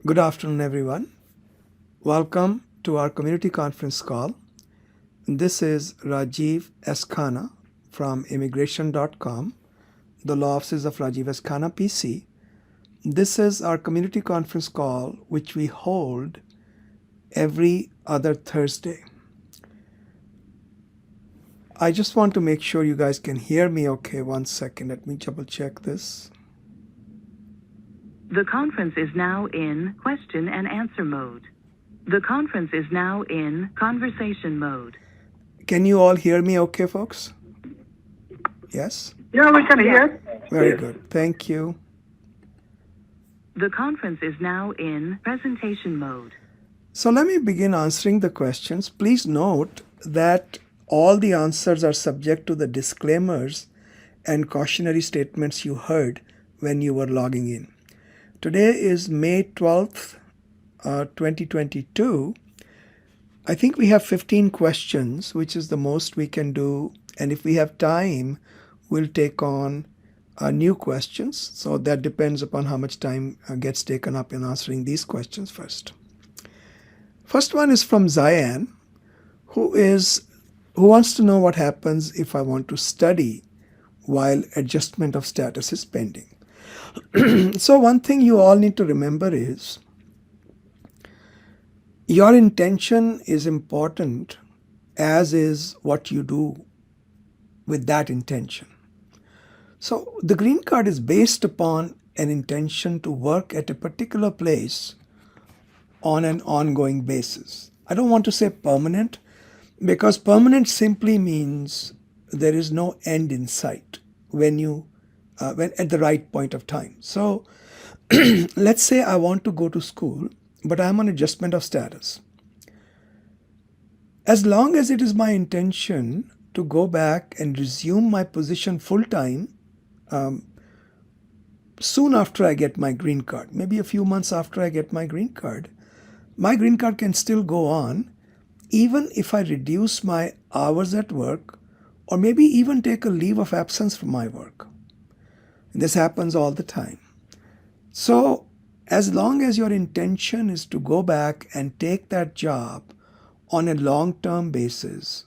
Good afternoon, everyone. Welcome to our community conference call. This is Rajiv Eskhana from immigration.com, the law offices of Rajiv Eskhana PC. This is our community conference call, which we hold every other Thursday. I just want to make sure you guys can hear me okay. One second, let me double check this. The conference is now in question and answer mode. The conference is now in conversation mode. Can you all hear me okay, folks? Yes? Yeah, we can hear. Very good. Thank you. The conference is now in presentation mode. So let me begin answering the questions. Please note that all the answers are subject to the disclaimers and cautionary statements you heard when you were logging in. Today is May 12th, 2022. I think we have 15 questions, which is the most we can do. And if we have time, we'll take on new questions. So that depends upon how much time gets taken up in answering these questions first. First one is from Zayan, who wants to know what happens if I want to study while adjustment of status is pending. So one thing you all need to remember is your intention is important, as is what you do with that intention. So the green card is based upon an intention to work at a particular place on an ongoing basis. I don't want to say permanent, because permanent simply means there is no end in sight when at the right point of time. So let's say I want to go to school, but I'm on adjustment of status. As long as it is my intention to go back and resume my position full-time soon after I get my green card, maybe a few months after I get my green card can still go on even if I reduce my hours at work or maybe even take a leave of absence from my work. This happens all the time. So as long as your intention is to go back and take that job on a long-term basis,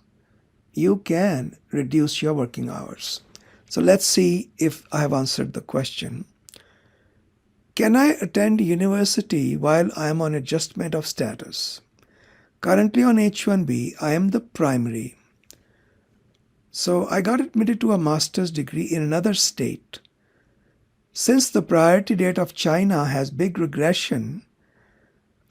you can reduce your working hours. So let's see if I have answered the question. Can I attend university while I am on adjustment of status? Currently on H-1B, I am the primary. So I got admitted to a master's degree in another state. Since the priority date of China has big regression,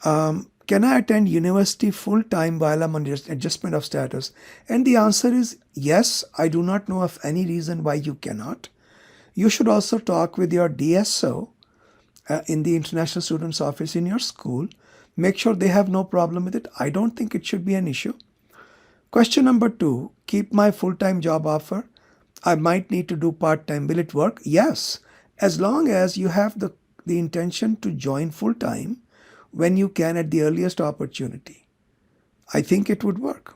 can I attend university full-time while I'm on adjustment of status? And the answer is yes. I do not know of any reason why you cannot. You should also talk with your DSO in the International Students Office in your school. Make sure they have no problem with it. I don't think it should be an issue. Question number 2, keep my full-time job offer. I might need to do part-time. Will it work? Yes. As long as you have the intention to join full-time when you can at the earliest opportunity, I think it would work.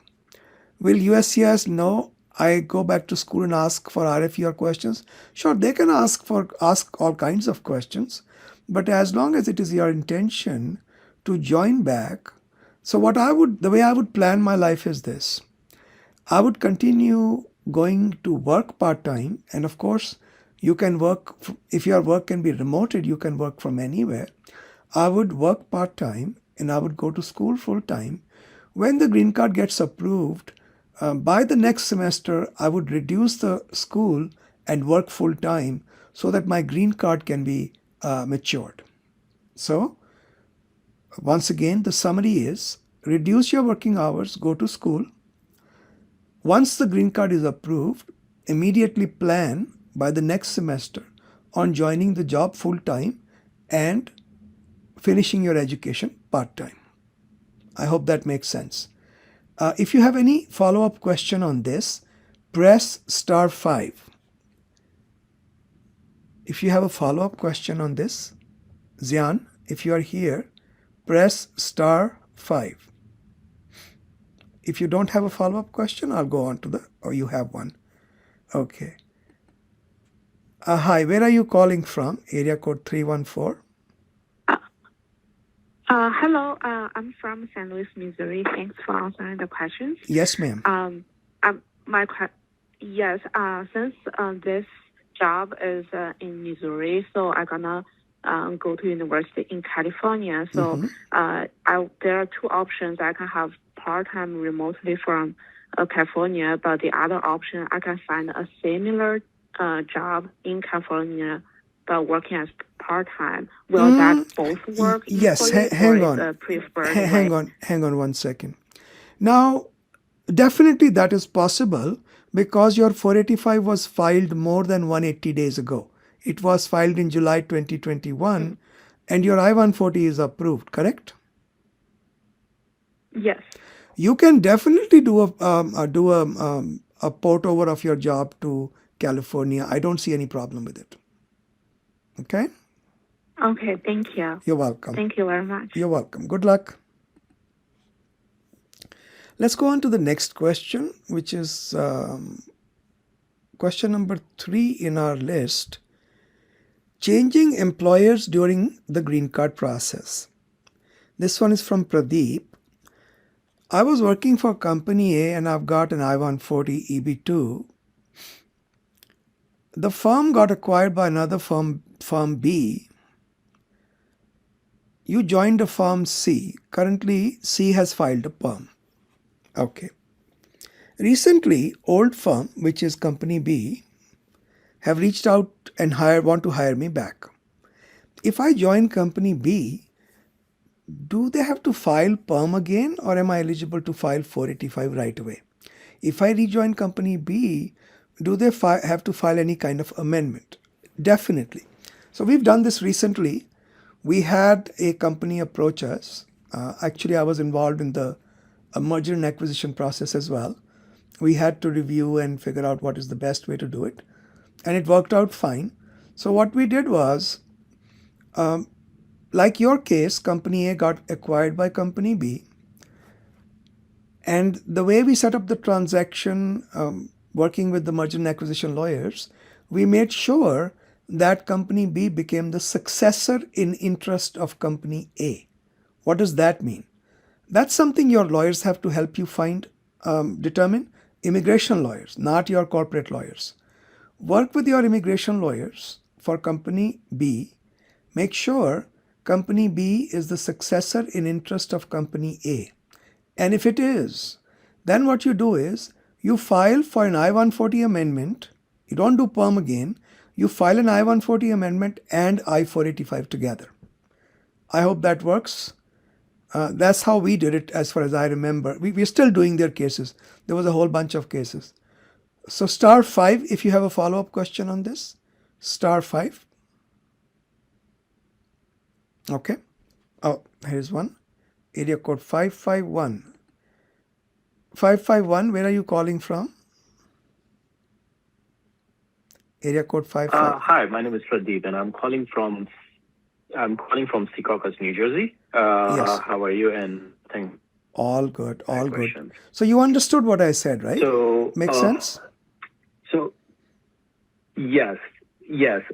Will USCIS know I go back to school and ask for RFE or questions? Sure, they can ask all kinds of questions, but as long as it is your intention to join back. So the way I would plan my life is this. I would continue going to work part-time, and of course, you can work, if your work can be remoted, you can work from anywhere. I would work part-time and I would go to school full-time. When the green card gets approved, by the next semester, I would reduce the school and work full-time so that my green card can be matured. So, once again, the summary is reduce your working hours, go to school. Once the green card is approved, immediately plan by the next semester on joining the job full-time and finishing your education part-time. I hope that makes sense. If you have any follow-up question on this, press *5. If you have a follow-up question on this, Zian, if you are here, press *5. If you don't have a follow-up question, I'll go on to or you have one. Okay. Hi, where are you calling from? Area code 314. Hello, I'm from St. Louis, Missouri. Thanks for answering the questions. Yes, ma'am. My yes, since this job is in Missouri, so I'm gonna go to university in California. So there are two options. I can have part-time remotely from California, but the other option, I can find a similar job in California, but working as part-time. Will that both work Yes, equally, hang or is on. a preferred way? Hang on 1 second. Now, definitely that is possible because your 485 was filed more than 180 days ago. It was filed in July 2021 and your I-140 is approved, correct? Yes. You can definitely do a port over of your job to California. I don't see any problem with it. Okay? Okay, thank you. You're welcome. Thank you very much. You're welcome. Good luck. Let's go on to the next question, which is question number 3 in our list. Changing employers during the green card process. This one is from Pradeep. I was working for company A and I've got an I-140 EB2. The firm got acquired by another firm B. You joined a firm C. Currently, C has filed a PERM. Okay. Recently, old firm, which is company B, have reached out and want to hire me back. If I join company B, do they have to file PERM again or am I eligible to file 485 right away? If I rejoin company B, do they have to file any kind of amendment? Definitely. So we've done this recently. We had a company approach us. Actually, I was involved in the merger and acquisition process as well. We had to review and figure out what is the best way to do it. And it worked out fine. So what we did was, like your case, company A got acquired by company B. And the way we set up the transaction, working with the merger and acquisition lawyers, we made sure that company B became the successor in interest of company A. What does that mean? That's something your lawyers have to help you determine. Immigration lawyers, not your corporate lawyers. Work with your immigration lawyers for company B. Make sure company B is the successor in interest of company A. And if it is, then what you do is you file for an I-140 amendment. You don't do PERM again. You file an I-140 amendment and I-485 together. I hope that works. That's how we did it as far as I remember. We're still doing their cases. There was a whole bunch of cases. So *5 if you have a follow-up question on this. *5. Okay. Oh, here's one. Area code 551. 551, where are you calling from? Area code 551. Hi, my name is Pradeep, and I'm calling from Secaucus, New Jersey. Yes. How are you? And thank. All good. All good. Questions. So you understood what I said, right? So Makes sense? So yes,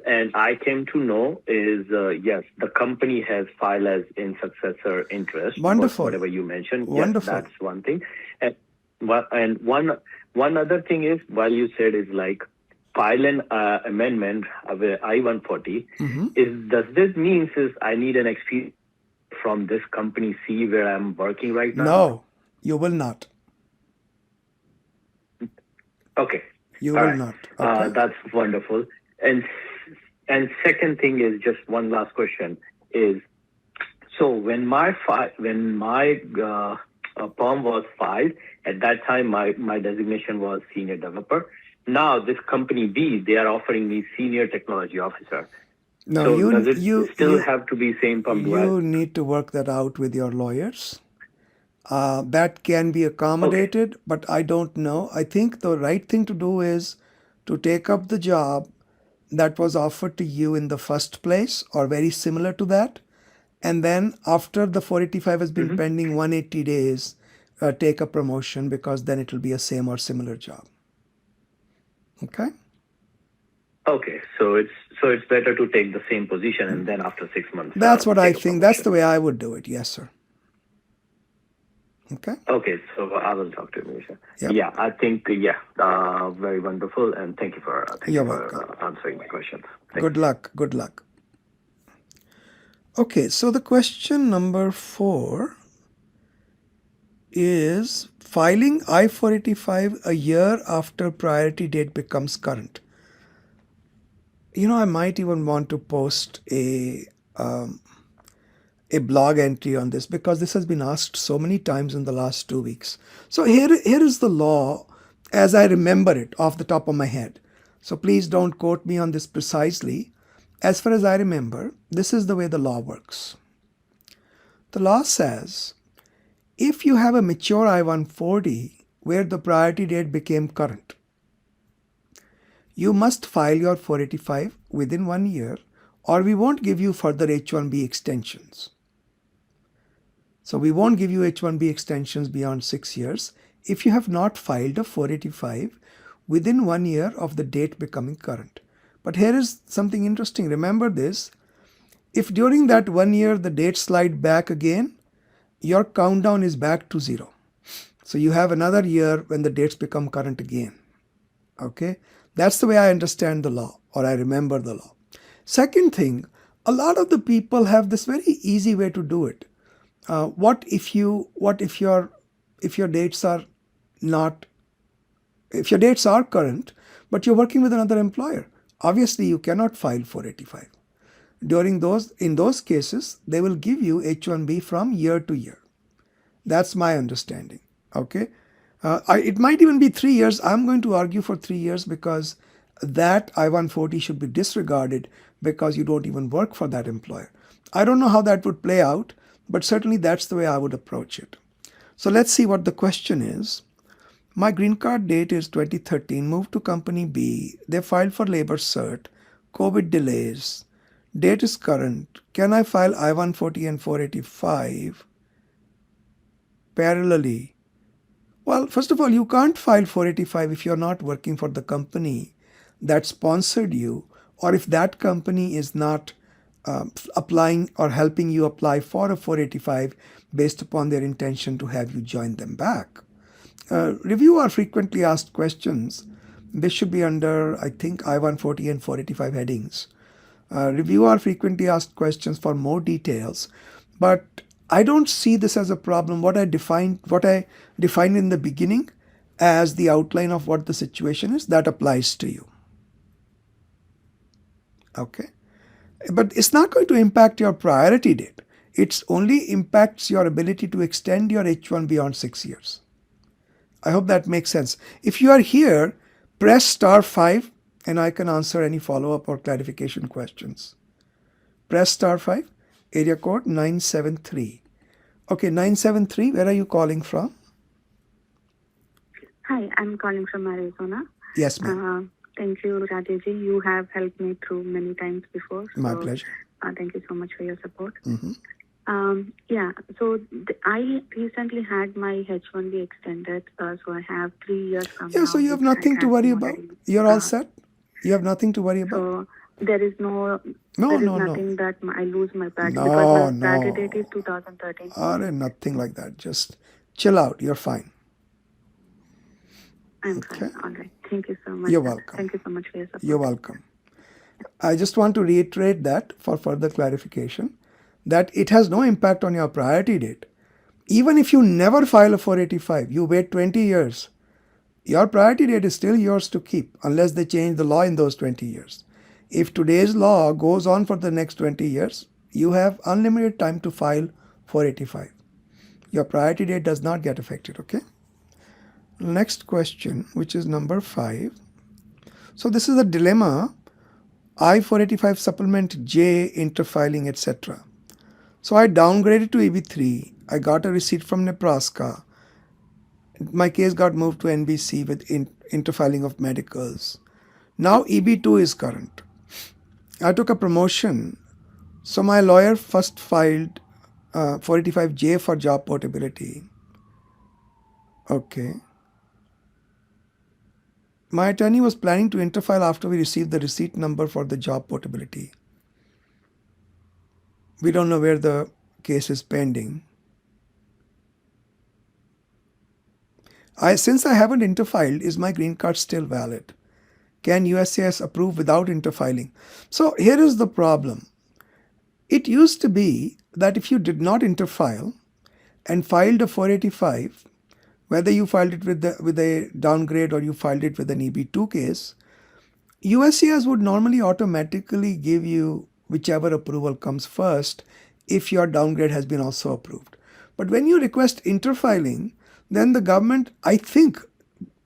and I came to know is yes, the company has filed as in successor interest. Wonderful. Whatever you mentioned. Wonderful. Yes, that's one thing. And one other thing is, while you said is like file an amendment of a I-140, does this mean is I need an experience from this company C where I'm working right now? No, you will not. Okay. You will not. Okay. That's wonderful. And second thing is just one last question is, so when my PERM was filed, at that time my designation was senior developer. Now this company B, they are offering me senior technology officer. No, so does it still have to be same from You need to work that out with your lawyers. That can be accommodated, but I don't know. I think the right thing to do is to take up the job that was offered to you in the first place or very similar to that. And then after the 485 has been pending 180 days, take a promotion because then it will be a same or similar job. Okay? Okay, so So it's better to take the same position and then after 6 months. That's what I take a think. That's the promotion. way I would do it. Yes, sir. Okay. Okay, so I will talk to you. Yep. Yeah, I think very wonderful, and thank you for You're welcome. answering my questions. Thank Good luck. Good luck. Okay, so the question number 4 is filing I-485 a year after priority date becomes current. I might even want to post a blog entry on this because this has been asked so many times in the last 2 weeks. So here is the law as I remember it off the top of my head. So please don't quote me on this precisely. As far as I remember, this is the way the law works. The law says, if you have a mature I-140 where the priority date became current, you must file your 485 within 1 year or we won't give you further H-1B extensions. So we won't give you H-1B extensions beyond 6 years if you have not filed a 485 within 1 year of the date becoming current. But here is something interesting. Remember this. If during that 1 year the date slide back again, your countdown is back to 0. So you have another year when the dates become current again. Okay? That's the way I understand the law, or I remember the law. Second thing, a lot of the people have this very easy way to do it. What if your dates are current, but you're working with another employer? Obviously, you cannot file 485. In those cases, they will give you H-1B from year to year. That's my understanding. Okay, it might even be 3 years. I'm going to argue for 3 years because that I-140 should be disregarded because you don't even work for that employer. I don't know how that would play out, but certainly that's the way I would approach it. So let's see what the question is. My green card date is 2013, moved to company B. They filed for labor cert, COVID delays. Date is current. Can I file I-140 and 485 parallelly? Well, first of all, you can't file 485 if you're not working for the company that sponsored you, or if that company is not applying or helping you apply for a 485 based upon their intention to have you join them back. Review our frequently asked questions. This should be under, I think, I-140 and 485 headings. Review our frequently asked questions for more details. But I don't see this as a problem. What I defined in the beginning as the outline of what the situation is, that applies to you. Okay. But it's not going to impact your priority date. It only impacts your ability to extend your H-1 beyond 6 years. I hope that makes sense. If you are here, press *5 and I can answer any follow-up or clarification questions. Press *5, area code 973. Okay, 973, where are you calling from? Hi, I'm calling from Arizona. Yes, ma'am. Thank you, Rajiv. You have helped me through many times before. My pleasure. Thank you so much for your support. Mm-hmm. I recently had my H-1B extended, so I have 3 years from now. Yeah, so you have nothing to worry about. You're all set. You have nothing to worry about. So there is nothing that I lose my badge because my badge date is 2013. Nothing like that. Just chill out. You're fine. I'm fine. All right. Thank you so much. You're welcome. Thank you so much for your support. You're welcome. I just want to reiterate that for further clarification, that it has no impact on your priority date. Even if you never file a 485, you wait 20 years, your priority date is still yours to keep unless they change the law in those 20 years. If today's law goes on for the next 20 years, you have unlimited time to file 485. Your priority date does not get affected, okay? Next question, which is number 5. So this is a dilemma, I-485 supplement J, interfiling, etc. So I downgraded to EB3. I got a receipt from Nebraska. My case got moved to NBC with interfiling of medicals. Now EB2 is current. I took a promotion. So my lawyer first filed 485J for job portability. Okay. My attorney was planning to interfile after we received the receipt number for the job portability. We don't know where the case is pending. Since I haven't interfiled, is my green card still valid? Can USCIS approve without interfiling? So here is the problem. It used to be that if you did not interfile and filed a 485, whether you filed it with a downgrade or you filed it with an EB2 case, USCIS would normally automatically give you whichever approval comes first if your downgrade has been also approved. But when you request interfiling, then the government, I think,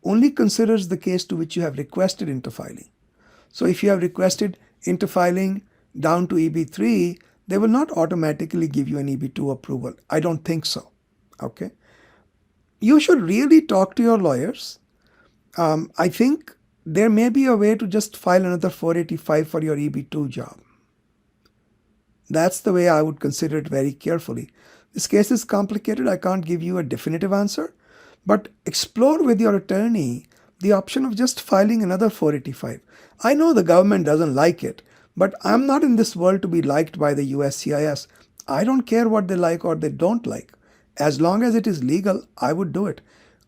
only considers the case to which you have requested interfiling. So if you have requested interfiling down to EB3, they will not automatically give you an EB2 approval. I don't think so. Okay. You should really talk to your lawyers. I think there may be a way to just file another 485 for your EB2 job. That's the way I would consider it very carefully. This case is complicated. I can't give you a definitive answer, but explore with your attorney the option of just filing another 485. I know the government doesn't like it, but I'm not in this world to be liked by the USCIS. I don't care what they like or they don't like. As long as it is legal, I would do it.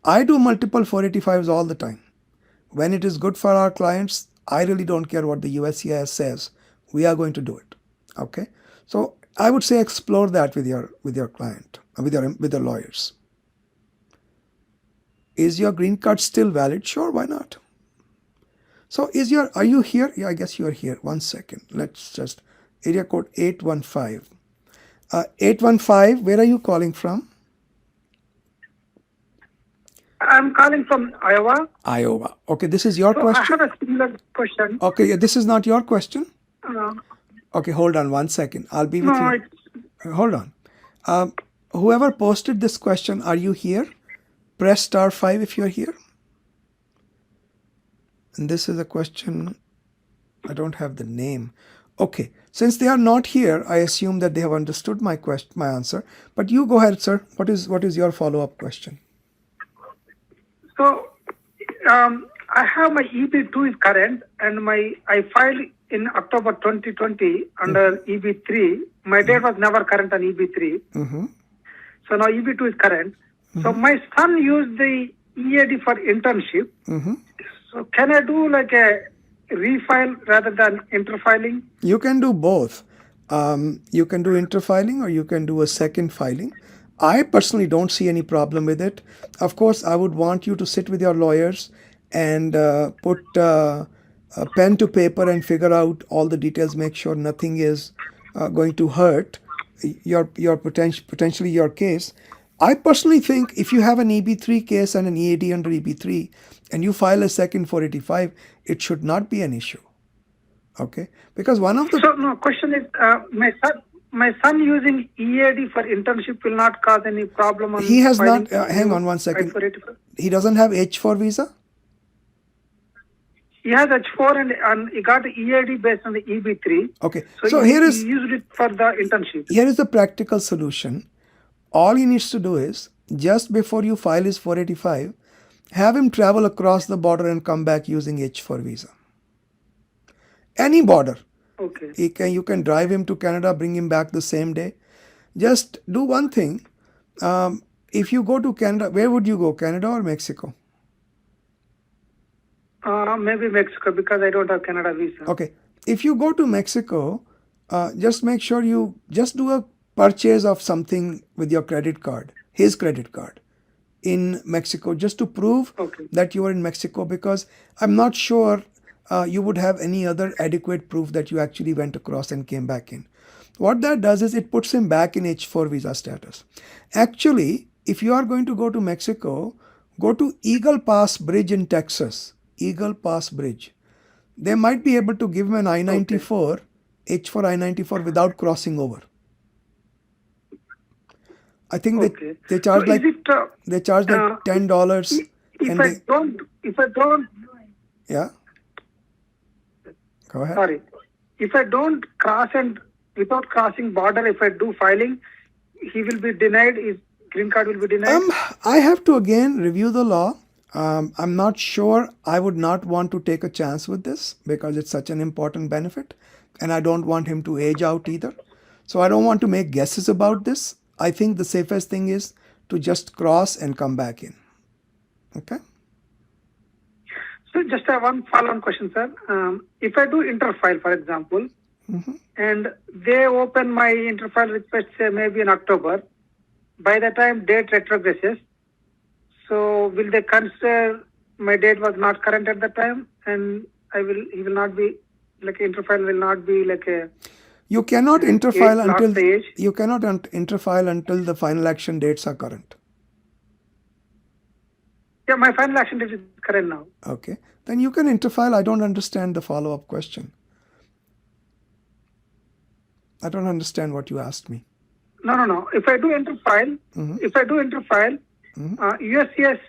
I do multiple 485s all the time. When it is good for our clients, I really don't care what the USCIS says. We are going to do it. Okay? So I would say explore that with your client, with your lawyers. Is your green card still valid? Sure, why not? So are you here? Yeah, I guess you are here. 1 second. Let's just, area code 815. 815, where are you calling from? I'm calling from Iowa. Iowa. Okay, this is your question? I have a similar question. Okay, this is not your question? Uh, Okay, hold on 1 second. I'll be with you. Hold on. Whoever posted this question, are you here? Press *5 if you're here. And this is a question, I don't have the name. Okay, since they are not here, I assume that they have understood my answer. But you go ahead, sir. What is your follow-up question? So, I have my EB2 is current, and I filed in October 2020 under EB3. My date was never current on EB3. Mm-hmm. So now EB2 is current. So my son used the EAD for internship. Mm-hmm. So can I do like a refile rather than interfiling? You can do both. You can do interfiling or you can do a second filing. I personally don't see any problem with it. Of course, I would want you to sit with your lawyers and put a pen to paper and figure out all the details, make sure nothing is going to hurt your potentially your case. I personally think if you have an EB3 case and an EAD under EB3 and you file a second 485, it should not be an issue. Okay? Because one of the... So, no, question is, my son using EAD for internship will not cause any problem on... He has not... hang on 1 second. He doesn't have H4 visa? He has H4 and he got the EAD based on the EB3. Okay. So he used it for the internship. Here is the practical solution. All he needs to do is, just before you file his 485, have him travel across the border and come back using H4 visa. Any border. Okay. You can drive him to Canada, bring him back the same day. Just do one thing. If you go to Canada, where would you go, Canada or Mexico? Maybe Mexico, because I don't have Canada visa. Okay. If you go to Mexico, just make sure you just do a purchase of something with your credit card, his credit card, in Mexico, just to prove that you are in Mexico, because I'm not sure you would have any other adequate proof that you actually went across and came back in. What that does is it puts him back in H4 visa status. Actually, if you are going to go to Mexico, go to Eagle Pass Bridge in Texas. Eagle Pass Bridge. They might be able to give him an I-94, H4 I-94 without crossing over. I think they charge like $10. If I don't. Yeah. Go ahead. Sorry. If I don't cross and without crossing border, if I do filing, he will be denied. His green card will be denied. I have to again review the law. I'm not sure. I would not want to take a chance with this because it's such an important benefit, and I don't want him to age out either. So I don't want to make guesses about this. I think the safest thing is to just cross and come back in. Okay? So just one follow-on question, sir. If I do interfile, for example, and they open my interfile request, say maybe in October, by the time date retrogresses, so will they consider my date was not current at the time, and he will not be like interfile will not be like a. You cannot interfile lost until the age? you cannot interfile until the final action dates are current. Yeah, my final action date is current now. Okay, then you can interfile. I don't understand the follow-up question. I don't understand what you asked me. No. If I do interfile, USCIS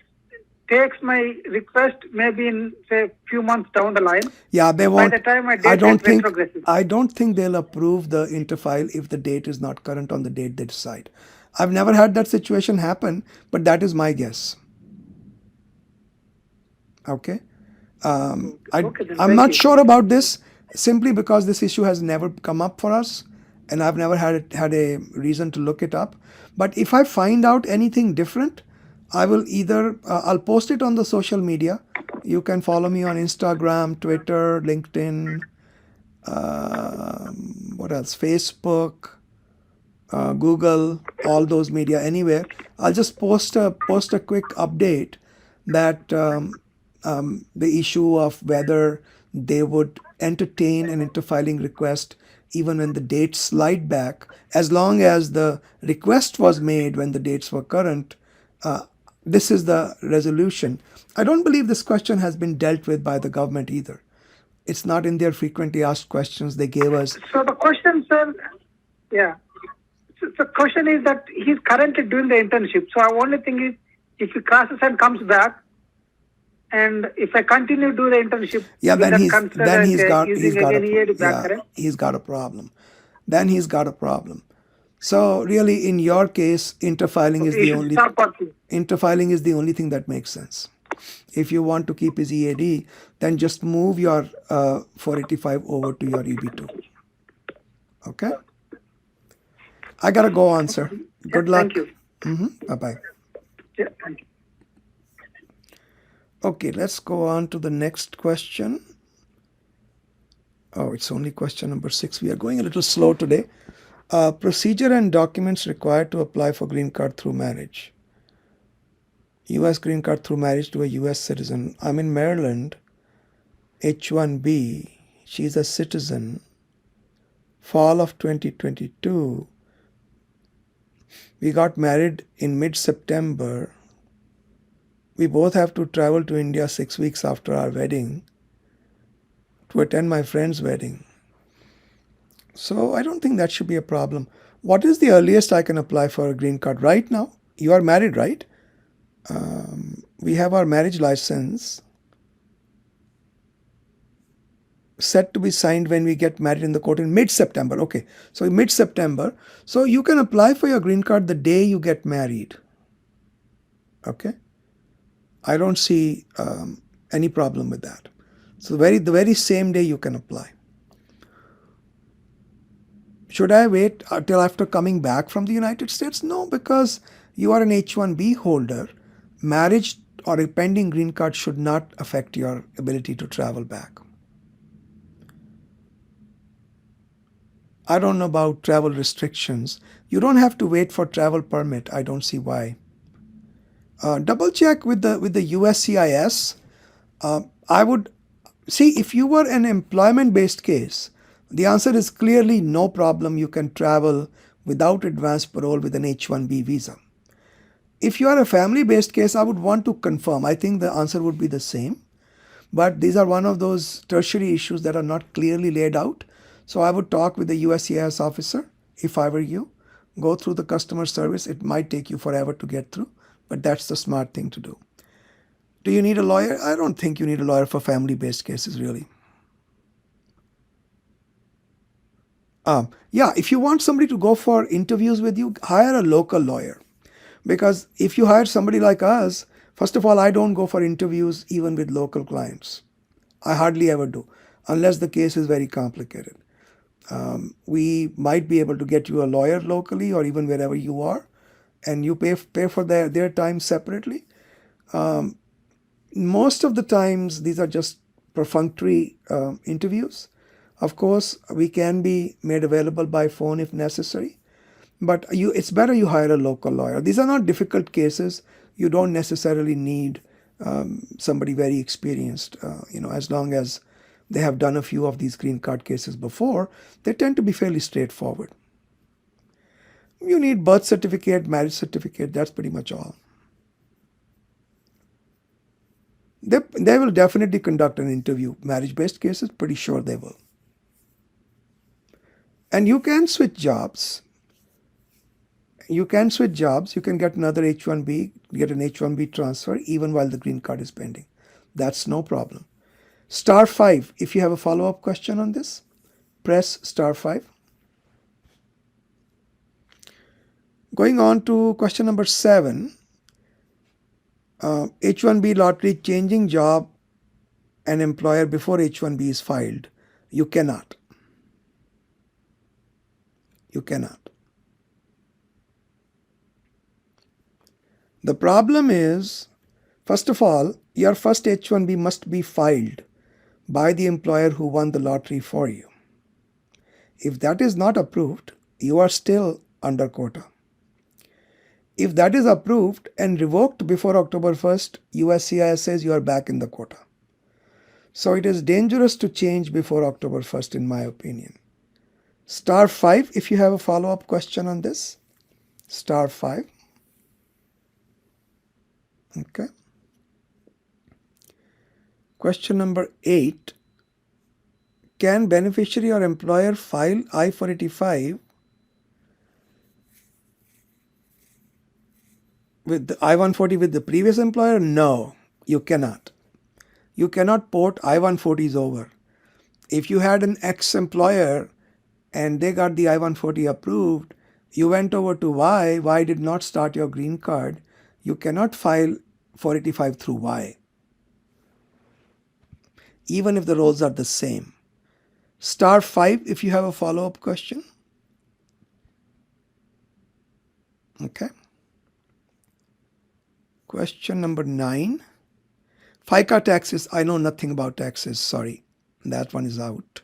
takes my request maybe in say few months down the line. Yeah, they won't. By the time my date retrogresses. I don't think they'll approve the interfile if the date is not current on the date they decide. I've never had that situation happen, but that is my guess. Okay. I'm not sure about this simply because this issue has never come up for us, and I've never had a reason to look it up. But if I find out anything different, I will either I'll post it on the social media. You can follow me on Instagram, Twitter, LinkedIn, what else? Facebook, Google, all those media, anywhere. I'll just post a quick update that the issue of whether they would entertain an interfiling request even when the dates slide back, as long as the request was made when the dates were current. This is the resolution. I don't believe this question has been dealt with by the government either. It's not in their frequently asked questions they gave us. So the question, sir, So the question is that he's currently doing the internship. So our only thing is, if he crosses and comes back, and if I continue to do the internship, he's got a problem. Then he's got a problem. So really, in your case, interfiling is the only thing that makes sense. If you want to keep his EAD, then just move your 485 over to your EB2. Okay? I gotta go on, sir. Good luck. Thank you. Bye-bye. Yeah, thank you. Okay, let's go on to the next question. Oh, it's only question number 6. We are going a little slow today. Procedure and documents required to apply for green card through marriage. U.S. green card through marriage to a U.S. citizen. I'm in Maryland. H-1B. She's a citizen. Fall of 2022. We got married in mid-September. We both have to travel to India 6 weeks after our wedding to attend my friend's wedding. So I don't think that should be a problem. What is the earliest I can apply for a green card right now? You are married, right? We have our marriage license set to be signed when we get married in the court in mid-September. Okay, so mid-September. So you can apply for your green card the day you get married. Okay? I don't see any problem with that. So the very same day you can apply. Should I wait until after coming back from the United States? No, because you are an H-1B holder. Marriage or a pending green card should not affect your ability to travel back. I don't know about travel restrictions. You don't have to wait for travel permit. I don't see why. Double check with the USCIS. I would see if you were an employment-based case. The answer is clearly no problem. You can travel without advance parole with an H-1B visa. If you are a family-based case, I would want to confirm. I think the answer would be the same. But these are one of those tertiary issues that are not clearly laid out. So I would talk with the USCIS officer if I were you. Go through the customer service. It might take you forever to get through, but that's the smart thing to do. Do you need a lawyer? I don't think you need a lawyer for family-based cases, really. If you want somebody to go for interviews with you, hire a local lawyer. Because if you hire somebody like us, First of all, I don't go for interviews even with local clients. I hardly ever do, unless the case is very complicated. We might be able to get you a lawyer locally or even wherever you are, and you pay for their time separately. Most of the times, these are just perfunctory interviews. Of course, we can be made available by phone if necessary, but it's better you hire a local lawyer. These are not difficult cases. You don't necessarily need somebody very experienced. As long as they have done a few of these green card cases before, they tend to be fairly straightforward. You need birth certificate, marriage certificate, that's pretty much all. They will definitely conduct an interview. Marriage-based cases, pretty sure they will. And you can switch jobs. You can get another H-1B, get an H-1B transfer even while the green card is pending. That's no problem. *5, if you have a follow-up question on this, press *5. Going on to question number 7, H-1B lottery, changing job and employer before H-1B is filed. You cannot. You cannot. The problem is, first of all, your first H-1B must be filed by the employer who won the lottery for you. If that is not approved, you are still under quota. If that is approved and revoked before October 1st, USCIS says you are back in the quota. So it is dangerous to change before October 1st, in my opinion. *5, if you have a follow-up question on this, *5. Okay. Question number 8. Can beneficiary or employer file I-485 with the I-140 with the previous employer? No, you cannot. You cannot port I-140s over. If you had an ex-employer and they got the I-140 approved, you went over to Y did not start your green card, you cannot file 485 through Y, even if the roles are the same. *5 if you have a follow-up question. Okay. Question number 9. FICA taxes. I know nothing about taxes. Sorry. That one is out.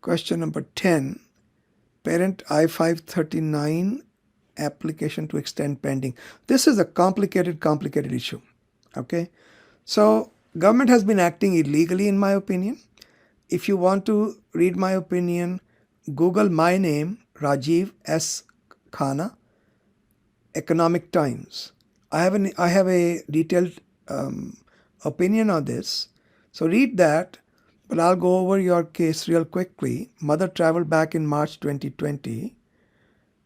Question number 10. Parent I-539 application to extend pending. This is a complicated issue. Okay. So government has been acting illegally, in my opinion. If you want to read my opinion, Google my name, Rajiv S. Khanna, Economic Times. I have a detailed opinion on this. So read that, but I'll go over your case real quickly. Mother traveled back in March 2020.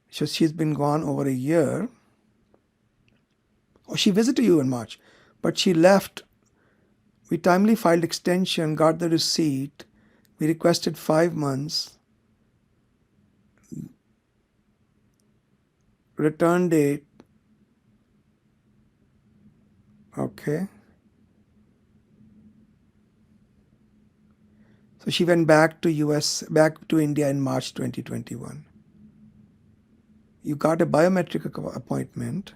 So she's been gone over a year. Oh, she visited you in March, but she left. We timely filed extension, got the receipt. We requested 5 months. Return date. Okay. So she went back to India in March 2021. You got a biometric appointment.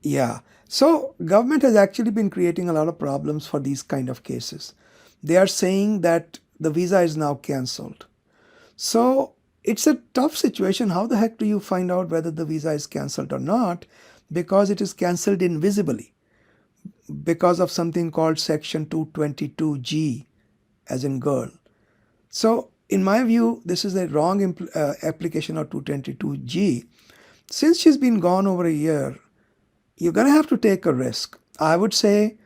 Yeah. So government has actually been creating a lot of problems for these kind of cases. They are saying that the visa is now cancelled. So it's a tough situation. How the heck do you find out whether the visa is cancelled or not? Because it is cancelled invisibly because of something called Section 222G, as in girl. So in my view, this is a wrong application of 222G. Since she's been gone over a year, you're going to have to take a risk. I would say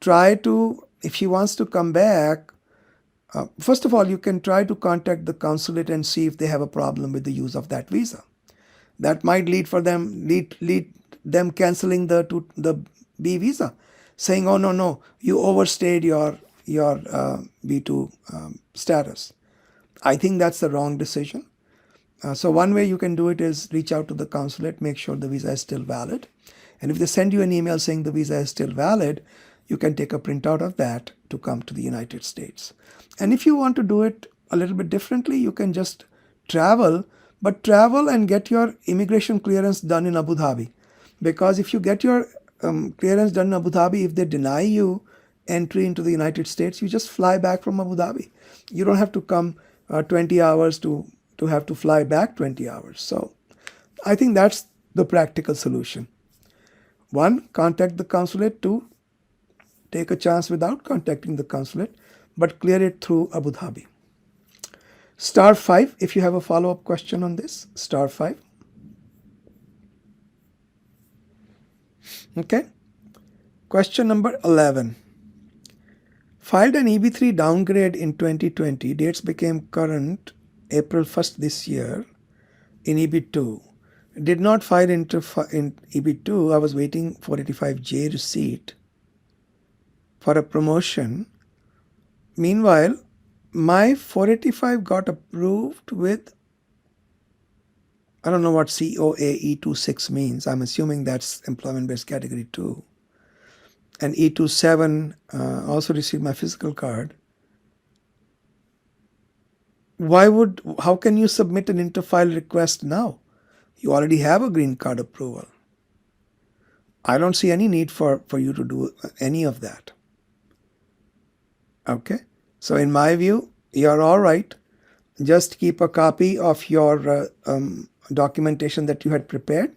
if she wants to come back, first of all, you can try to contact the consulate and see if they have a problem with the use of that visa. That might lead them canceling the B visa, saying, "Oh no, you overstayed your B2 status." I think that's the wrong decision. So one way you can do it is reach out to the consulate, make sure the visa is still valid. And if they send you an email saying the visa is still valid, you can take a printout of that to come to the United States. And if you want to do it a little bit differently, you can just travel, but travel and get your immigration clearance done in Abu Dhabi. Because if you get your clearance done in Abu Dhabi, if they deny you entry into the United States, you just fly back from Abu Dhabi. You don't have to come 20 hours to have to fly back 20 hours. So I think that's the practical solution. 1, contact the consulate. 2, take a chance without contacting the consulate, but clear it through Abu Dhabi. Star 5, if you have a follow-up question on this, star 5. Okay. Question number 11. Filed an EB3 downgrade in 2020. Dates became current April 1st this year in EB2. Did not file in EB2. I was waiting for 485J receipt for a promotion. Meanwhile, my 485 got approved with, I don't know what COA E26 means. I'm assuming that's employment-based category 2. And E27 also received my physical card. How can you submit an interfile request now? You already have a green card approval. I don't see any need for you to do any of that. Okay? So in my view, you're all right. Just keep a copy of your documentation that you had prepared,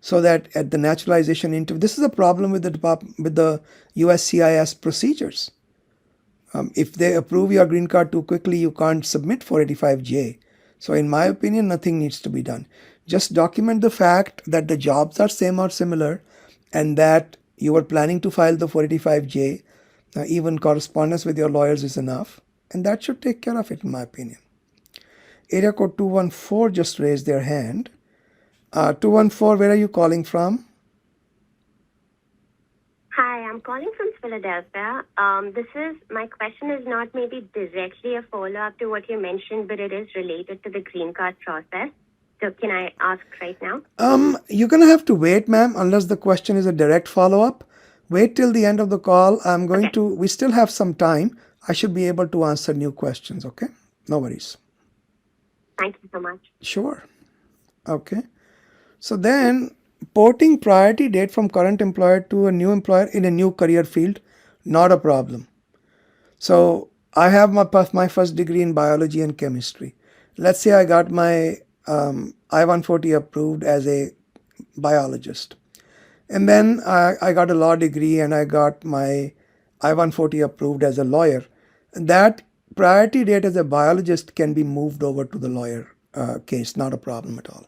so that at the naturalization interview, this is a problem with the USCIS procedures. If they approve your green card too quickly, you can't submit 485J. So in my opinion, nothing needs to be done. Just document the fact that the jobs are same or similar, and that you are planning to file the 485J. Even correspondence with your lawyers is enough, and that should take care of it, in my opinion. Area code 214 just raised their hand. 214, where are you calling from? Hi, I'm calling from Philadelphia. My question is not maybe directly a follow-up to what you mentioned, but it is related to the green card process. So can I ask right now? You're going to have to wait, ma'am, unless the question is a direct follow-up. Wait till the end of the call. We still have some time. I should be able to answer new questions, okay? No worries. Thank you so much. Sure. Okay. So then, porting priority date from current employer to a new employer in a new career field, not a problem. So I have my first degree in biology and chemistry. Let's say I got my I-140 approved as a biologist. And then I got a law degree and I got my I-140 approved as a lawyer. That priority date as a biologist can be moved over to the lawyer case, not a problem at all.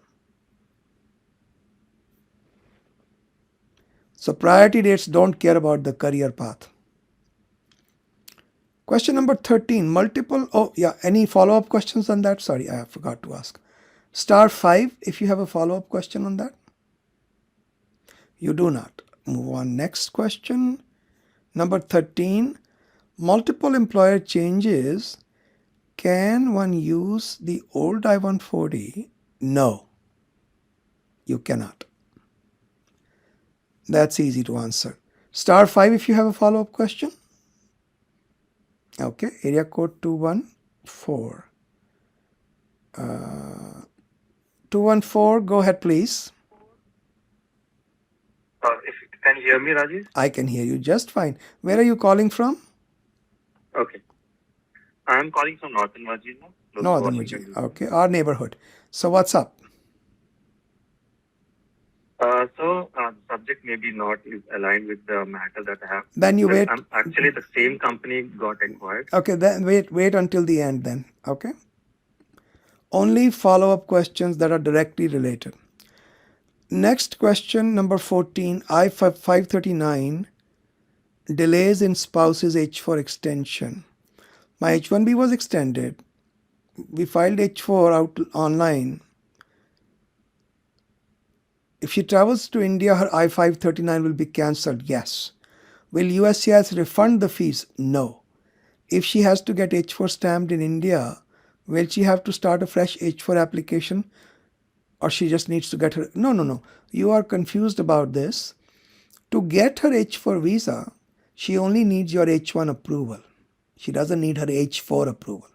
So priority dates don't care about the career path. Question number 13, any follow-up questions on that? Sorry, I forgot to ask. Star 5, if you have a follow-up question on that. You do not. Move on. Next question. Number 13, multiple employer changes. Can one use the old I-140? No, you cannot. That's easy to answer. Star 5 if you have a follow-up question. Okay, area code 214. 214, go ahead please. Can you hear me, Rajiv? I can hear you just fine. Where are you calling from? Okay. I'm calling from Northern Virginia. Northern Virginia. Okay, our neighborhood. So what's up? The subject maybe not is aligned with the matter that I have. Then you wait. Actually, the same company got acquired. Okay, then wait until the end then. Okay. Only follow-up questions that are directly related. Next question, number 14, I-539, delays in spouse's H4 extension. My H1B was extended. We filed H4 out online. If she travels to India, her I-539 will be cancelled. Yes. Will USCIS refund the fees? No. If she has to get H4 stamped in India, Will she have to start a fresh H4 application, or she just needs to get her... No. You are confused about this. To get her H4 visa, she only needs your H1 approval. She doesn't need her H4 approval.